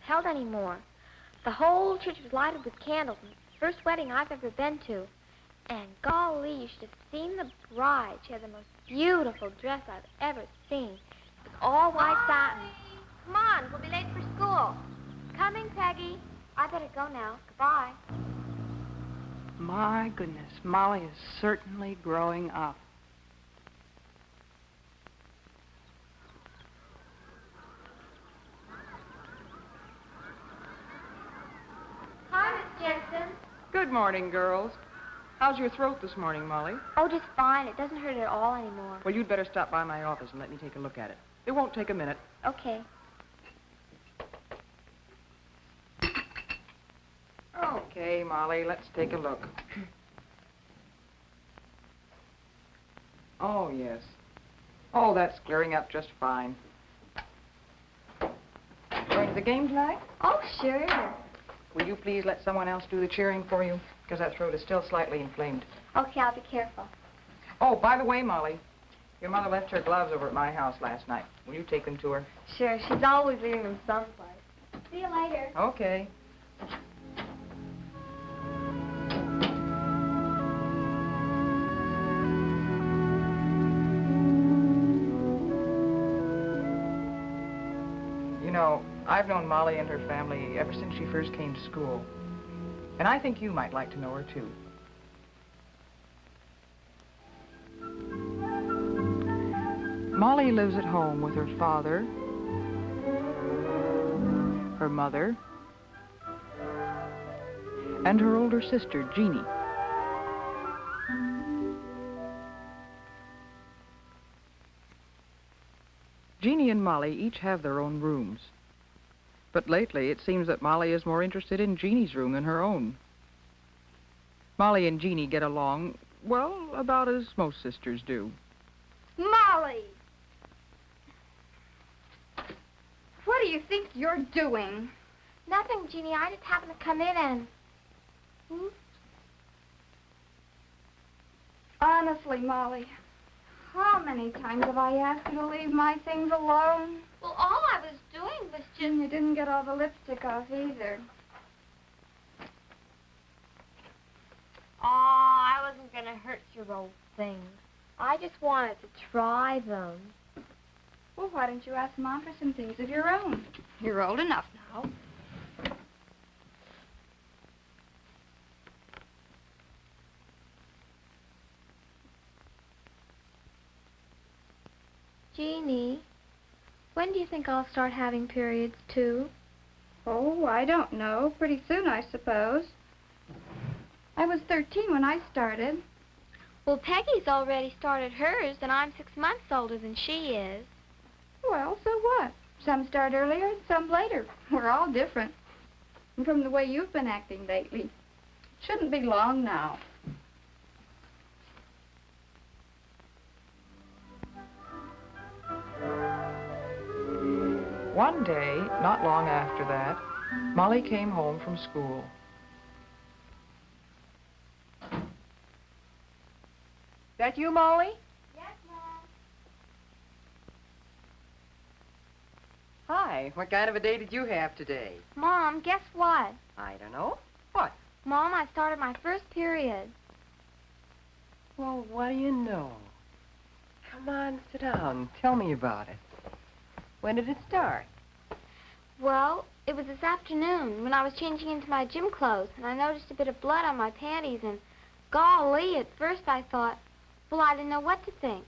held anymore. The whole church was lighted with candles, and it's the first wedding I've ever been to. And golly, you should have seen the bride. She had the most beautiful dress I've ever seen. It was all white satin. Come on, we'll be late for school. Coming, Peggy. I better go now. Goodbye. My goodness, Molly is certainly growing up. Hi, Miss Jensen. Good morning, girls. How's your throat this morning, Molly? Oh, just fine. It doesn't hurt at all anymore. Well, you'd better stop by my office and let me take a look at it. It won't take a minute. Okay. Okay, Molly, let's take a look. Oh, yes. Oh, that's clearing up just fine. Going to the game tonight? Oh, sure. Will you please let someone else do the cheering for you? Because that throat is still slightly inflamed. Okay, I'll be careful. Oh, by the way, Molly, your mother left her gloves over at my house last night. Will you take them to her? Sure, she's always leaving them someplace. See you later. Okay. You know, I've known Molly and her family ever since she first came to school. And I think you might like to know her, too. Molly lives at home with her father, her mother, and her older sister, Jeannie. Jeannie and Molly each have their own rooms. But lately, it seems that Molly is more interested in Jeannie's room than her own. Molly and Jeannie get along, well, about as most sisters do. Molly! What do you think you're doing? Nothing, Jeannie. I just happened to come in and... Honestly, Molly, how many times have I asked you to leave my things alone? Well, all I was doing was just... And you didn't get all the lipstick off either. Oh, I wasn't going to hurt your old things. I just wanted to try them. Well, why don't you ask Mom for some things of your own? You're old enough now. Jeannie, when do you think I'll start having periods, too? Oh, I don't know. Pretty soon, I suppose. I was 13 when I started. Well, Peggy's already started hers, and I'm 6 months older than she is. Well, so what? Some start earlier and some later. We're all different. And from the way you've been acting lately, it shouldn't be long now. One day, not long after that, Molly came home from school. That you, Molly? Yes, Mom. Hi, what kind of a day did you have today? Mom, guess what? I don't know. What? Mom, I started my first period. Well, what do you know? Come on, sit down. Tell me about it. When did it start? Well, it was this afternoon when I was changing into my gym clothes, and I noticed a bit of blood on my panties, and golly, at first I thought, well, I didn't know what to think.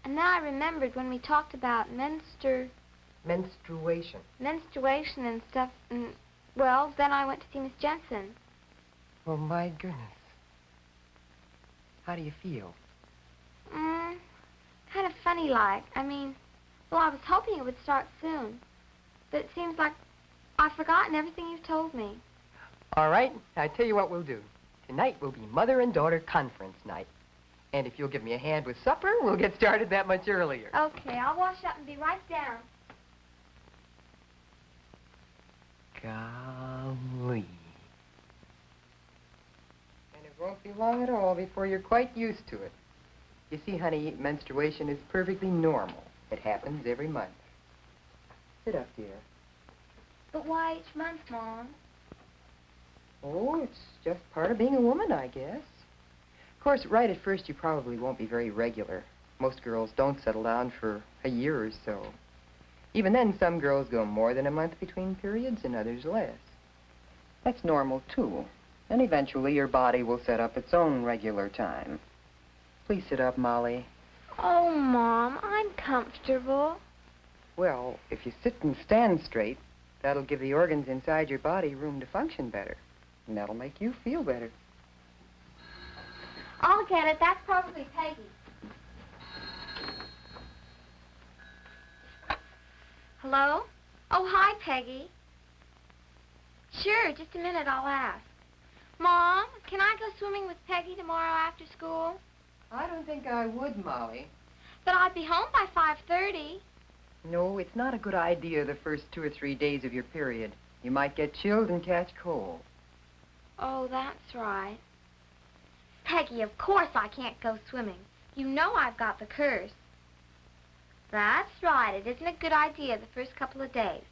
And then I remembered when we talked about Menstruation. menstruation and stuff, and, well, then I went to see Miss Jensen. Oh, my goodness. How do you feel? Kind of funny-like. I mean, well, I was hoping it would start soon, but it seems like I've forgotten everything you've told me. All right, I tell you what we'll do. Tonight will be mother and daughter conference night. And if you'll give me a hand with supper, we'll get started that much earlier. Okay, I'll wash up and be right down. Golly. And it won't be long at all before you're quite used to it. You see, honey, menstruation is perfectly normal. It happens every month. Sit up, dear. But why each month, Mom? Oh, it's just part of being a woman, I guess. Of course, right at first, you probably won't be very regular. Most girls don't settle down for a year or so. Even then, some girls go more than a month between periods and others less. That's normal, too. And eventually, your body will set up its own regular time. Please sit up, Molly. Oh, Mom, I'm comfortable. Well, if you sit and stand straight, that'll give the organs inside your body room to function better. And that'll make you feel better. I'll get it. That's probably Peggy. Hello? Oh, hi, Peggy. Sure, just a minute, I'll ask. Mom, can I go swimming with Peggy tomorrow after school? I don't think I would, Molly. But I'd be home by 5:30. No, it's not a good idea the first 2 or 3 days of your period. You might get chilled and catch cold. Oh, that's right. Peggy, of course I can't go swimming. You know I've got the curse. That's right. It isn't a good idea the first couple of days.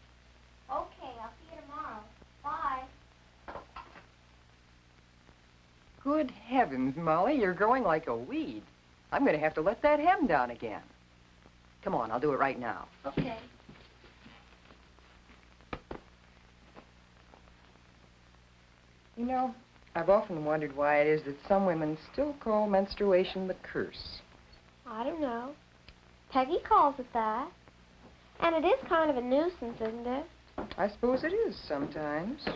Okay, I'll see you tomorrow. Bye. Good heavens, Molly, you're growing like a weed. I'm going to have to let that hem down again. Come on, I'll do it right now. Okay. You know, I've often wondered why it is that some women still call menstruation the curse. I don't know. Peggy calls it that. And it is kind of a nuisance, isn't it? I suppose it is sometimes.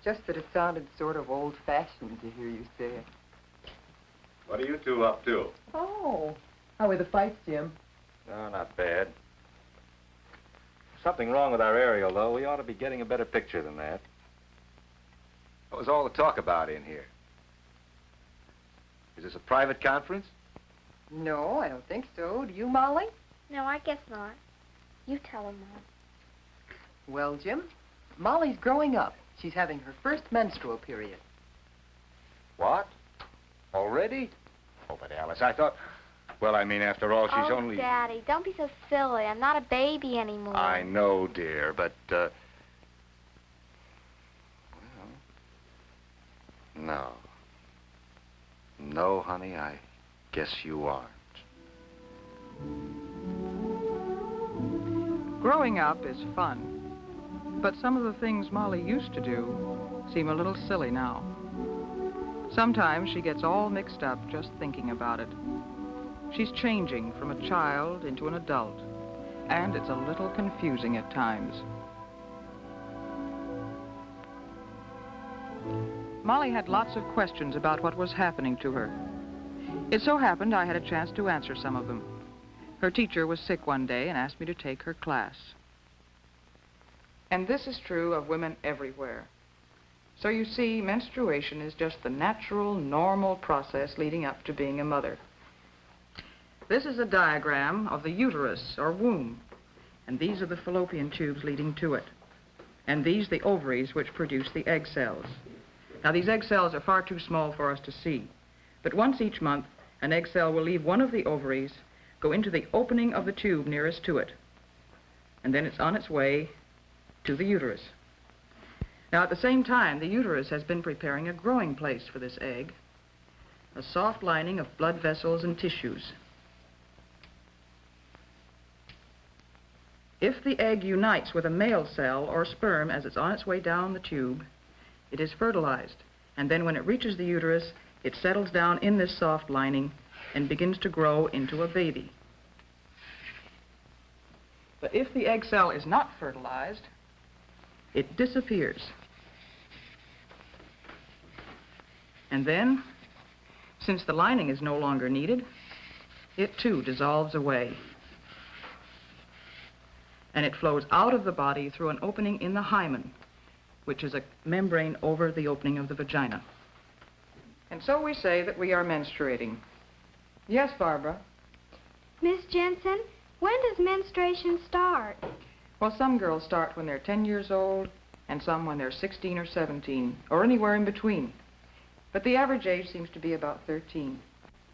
Just that it sounded sort of old-fashioned to hear you say it. What are you two up to? Oh, how were the fights, Jim? No, not bad. Something wrong with our aerial, though. We ought to be getting a better picture than that. What was all the talk about in here? Is this a private conference? No, I don't think so. Do you, Molly? No, I guess not. You tell him, Mom. Well, Jim, Molly's growing up. She's having her first menstrual period. What? Already? Oh, but Alice, I thought... Well, I mean, after all, she's only... Daddy, don't be so silly. I'm not a baby anymore. I know, dear, but, well... No. No, honey, I guess you aren't. Growing up is fun, but some of the things Molly used to do seem a little silly now. Sometimes she gets all mixed up just thinking about it. She's changing from a child into an adult, and it's a little confusing at times. Molly had lots of questions about what was happening to her. It so happened I had a chance to answer some of them. Her teacher was sick one day and asked me to take her class. And this is true of women everywhere. So you see, menstruation is just the natural, normal process leading up to being a mother. This is a diagram of the uterus, or womb, and these are the fallopian tubes leading to it. And these the ovaries which produce the egg cells. Now, these egg cells are far too small for us to see, but once each month, an egg cell will leave one of the ovaries, go into the opening of the tube nearest to it, and then it's on its way to the uterus. Now, at the same time, the uterus has been preparing a growing place for this egg, a soft lining of blood vessels and tissues. If the egg unites with a male cell or sperm as it's on its way down the tube, it is fertilized, and then when it reaches the uterus, it settles down in this soft lining and begins to grow into a baby. But if the egg cell is not fertilized, it disappears. And then, since the lining is no longer needed, it too dissolves away. And it flows out of the body through an opening in the hymen, which is a membrane over the opening of the vagina. And so we say that we are menstruating. Yes, Barbara? Miss Jensen, when does menstruation start? Well, some girls start when they're 10 years old, and some when they're 16 or 17, or anywhere in between. But the average age seems to be about 13.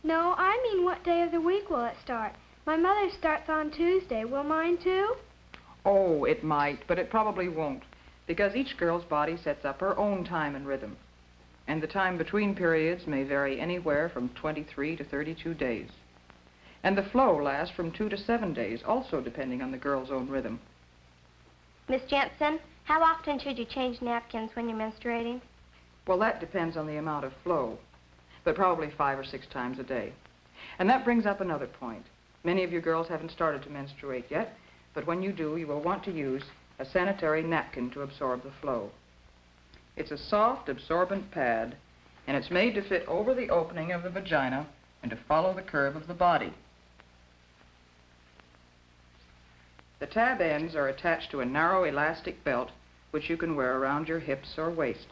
No, I mean what day of the week will it start? My mother starts on Tuesday. Will mine too? Oh, it might, but it probably won't. because each girl's body sets up her own time and rhythm. And the time between periods may vary anywhere from 23 to 32 days. And the flow lasts from 2 to 7 days, also depending on the girl's own rhythm. Miss Jensen, how often should you change napkins when you're menstruating? Well, that depends on the amount of flow, but probably 5 or 6 times a day. And that brings up another point. Many of you girls haven't started to menstruate yet, but when you do, you will want to use a sanitary napkin to absorb the flow. It's a soft, absorbent pad, and it's made to fit over the opening of the vagina and to follow the curve of the body. The tab ends are attached to a narrow elastic belt, which you can wear around your hips or waist.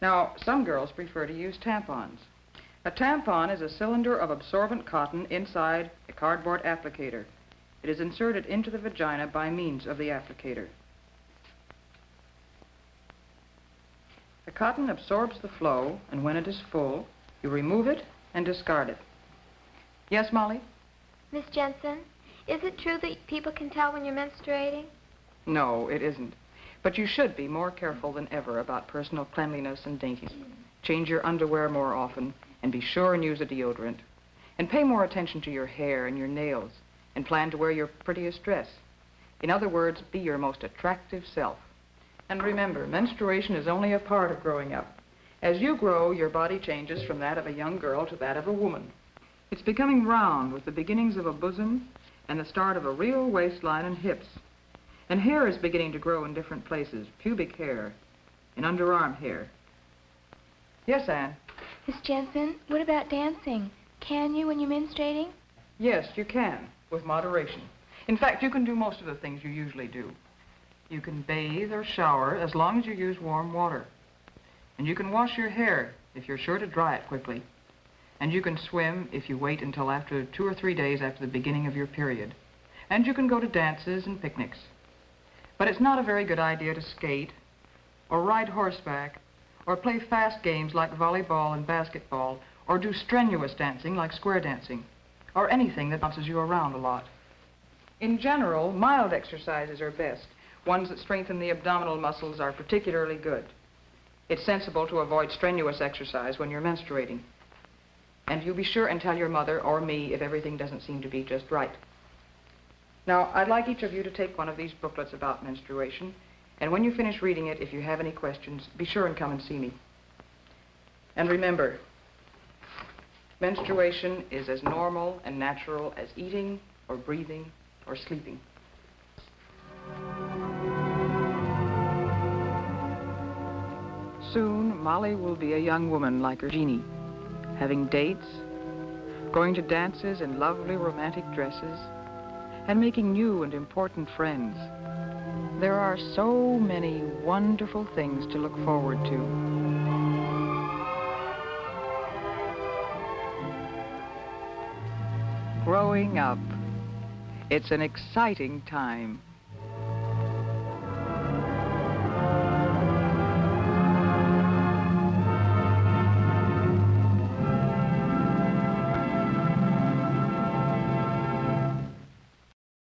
Now, some girls prefer to use tampons. A tampon is a cylinder of absorbent cotton inside a cardboard applicator. It is inserted into the vagina by means of the applicator. The cotton absorbs the flow, and when it is full, you remove it and discard it. Yes, Molly? Miss Jensen, is it true that people can tell when you're menstruating? No, it isn't. But you should be more careful than ever about personal cleanliness and daintiness. Change your underwear more often, and be sure and use a deodorant. And pay more attention to your hair and your nails, and plan to wear your prettiest dress. In other words, be your most attractive self. And remember, menstruation is only a part of growing up. As you grow, your body changes from that of a young girl to that of a woman. It's becoming round with the beginnings of a bosom and the start of a real waistline and hips. And hair is beginning to grow in different places, pubic hair and underarm hair. Yes, Anne? Miss Jensen, what about dancing? Can you when you're menstruating? Yes, you can, with moderation. In fact, you can do most of the things you usually do. You can bathe or shower as long as you use warm water. And you can wash your hair if you're sure to dry it quickly. And you can swim if you wait until after 2 or 3 days after the beginning of your period. And you can go to dances and picnics. But it's not a very good idea to skate or ride horseback or play fast games like volleyball and basketball or do strenuous dancing like square dancing or anything that bounces you around a lot. In general, mild exercises are best. Ones that strengthen the abdominal muscles are particularly good. It's sensible to avoid strenuous exercise when you're menstruating. And you be sure and tell your mother or me if everything doesn't seem to be just right. Now, I'd like each of you to take one of these booklets about menstruation, and when you finish reading it, if you have any questions, be sure and come and see me. And remember, menstruation is as normal and natural as eating or breathing or sleeping. Soon, Molly will be a young woman like her Jeannie, having dates, going to dances in lovely romantic dresses, and making new and important friends. There are so many wonderful things to look forward to. Growing up, it's an exciting time.